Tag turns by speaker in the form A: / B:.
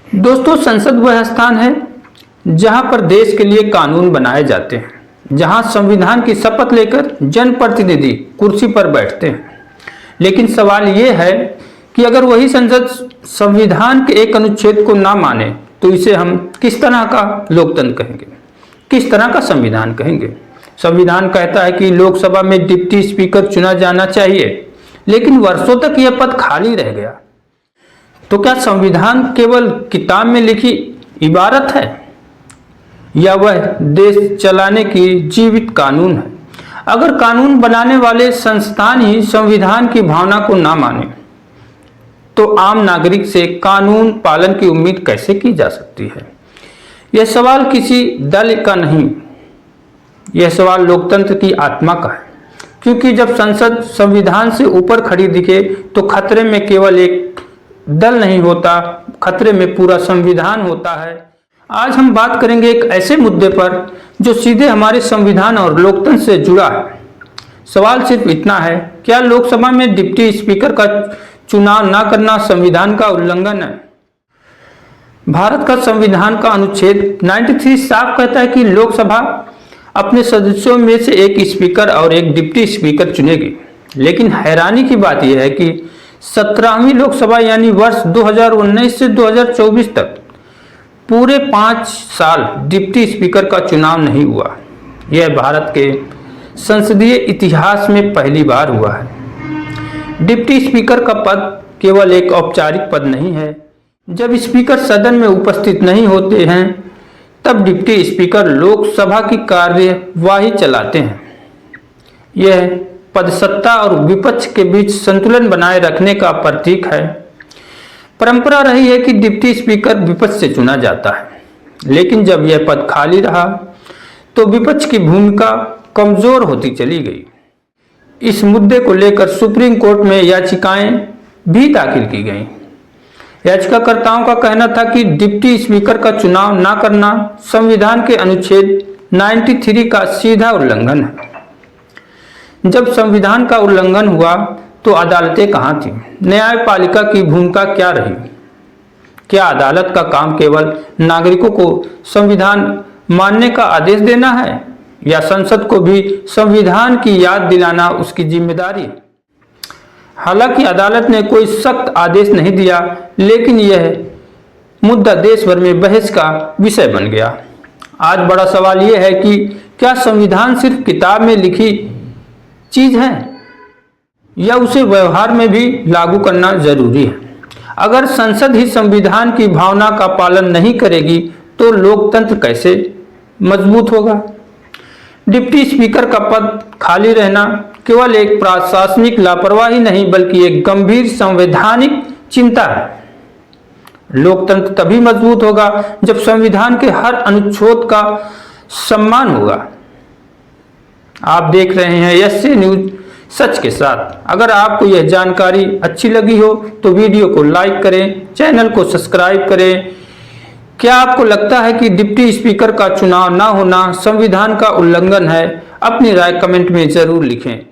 A: दोस्तों, संसद वह स्थान है जहां पर देश के लिए कानून बनाए जाते हैं, जहां संविधान की शपथ लेकर जनप्रतिनिधि कुर्सी पर बैठते हैं। लेकिन सवाल यह है कि अगर वही संसद संविधान के एक अनुच्छेद को ना माने तो इसे हम किस तरह का लोकतंत्र कहेंगे, किस तरह का संविधान कहेंगे। संविधान कहता है कि लोकसभा में डिप्टी स्पीकर चुना जाना चाहिए, लेकिन वर्षों तक यह पद खाली रह गया। तो क्या संविधान केवल किताब में लिखी इबारत है या वह देश चलाने की जीवित कानून है? अगर कानून बनाने वाले संस्थान ही संविधान की भावना को ना माने तो आम नागरिक से कानून पालन की उम्मीद कैसे की जा सकती है? यह सवाल किसी दल का नहीं, यह सवाल लोकतंत्र की आत्मा का है। क्योंकि जब संसद संविधान से ऊपर खड़ी दिखे तो खतरे में केवल एक दल नहीं होता, खतरे में पूरा संविधान होता है। आज हम बात करेंगे एक ऐसे मुद्दे पर जो सीधे हमारे संविधान और लोकतंत्र से जुड़ा है। सवाल सिर्फ इतना है, क्या लोकसभा में डिप्टी स्पीकर का चुनाव ना करना संविधान का उल्लंघन है? भारत का संविधान का अनुच्छेद 93 साफ कहता है कि लोकसभा अपने सदस्यों में से एक स्पीकर और एक डिप्टी स्पीकर चुनेगी। लेकिन हैरानी की बात यह है कि 17वीं लोकसभा यानी वर्ष 2019 से 2024 तक पूरे 5 साल डिप्टी स्पीकर का चुनाव नहीं हुआ। यह भारत के संसदीय इतिहास में पहली बार हुआ है। डिप्टी स्पीकर का पद केवल एक औपचारिक पद नहीं है। जब स्पीकर सदन में उपस्थित नहीं होते हैं तब डिप्टी स्पीकर लोकसभा की कार्यवाही चलाते हैं। यह पद सत्ता और विपक्ष के बीच संतुलन बनाए रखने का प्रतीक है। परंपरा रही है कि डिप्टी स्पीकर विपक्ष से चुना जाता है, लेकिन जब यह पद खाली रहा तो विपक्ष की भूमिका कमजोर होती चली गई। इस मुद्दे को लेकर सुप्रीम कोर्ट में याचिकाएं भी दाखिल की गईं। याचिकाकर्ताओं का कहना था कि डिप्टी स्पीकर का चुनाव न करना संविधान के अनुच्छेद 93 का सीधा उल्लंघन है। जब संविधान का उल्लंघन हुआ तो अदालतें कहाँ थीं? न्यायपालिका की भूमिका क्या रही? क्या अदालत का काम केवल नागरिकों को संविधान मानने का आदेश देना है या संसद को भी संविधान की याद दिलाना उसकी जिम्मेदारी है? हालांकि अदालत ने कोई सख्त आदेश नहीं दिया, लेकिन यह मुद्दा देश भर में बहस का विषय बन गया। आज बड़ा सवाल यह है कि क्या संविधान सिर्फ किताब में लिखी चीज है या उसे व्यवहार में भी लागू करना जरूरी है? अगर संसद ही संविधान की भावना का पालन नहीं करेगी तो लोकतंत्र कैसे मजबूत होगा? डिप्टी स्पीकर का पद खाली रहना केवल एक प्रशासनिक लापरवाही नहीं बल्कि एक गंभीर संवैधानिक चिंता है। लोकतंत्र तभी मजबूत होगा जब संविधान के हर अनुच्छेद का सम्मान होगा। आप देख रहे हैं यस न्यूज सच के साथ। अगर आपको यह जानकारी अच्छी लगी हो तो वीडियो को लाइक करें, चैनल को सब्सक्राइब करें। क्या आपको लगता है कि डिप्टी स्पीकर का चुनाव ना होना संविधान का उल्लंघन है? अपनी राय कमेंट में जरूर लिखें।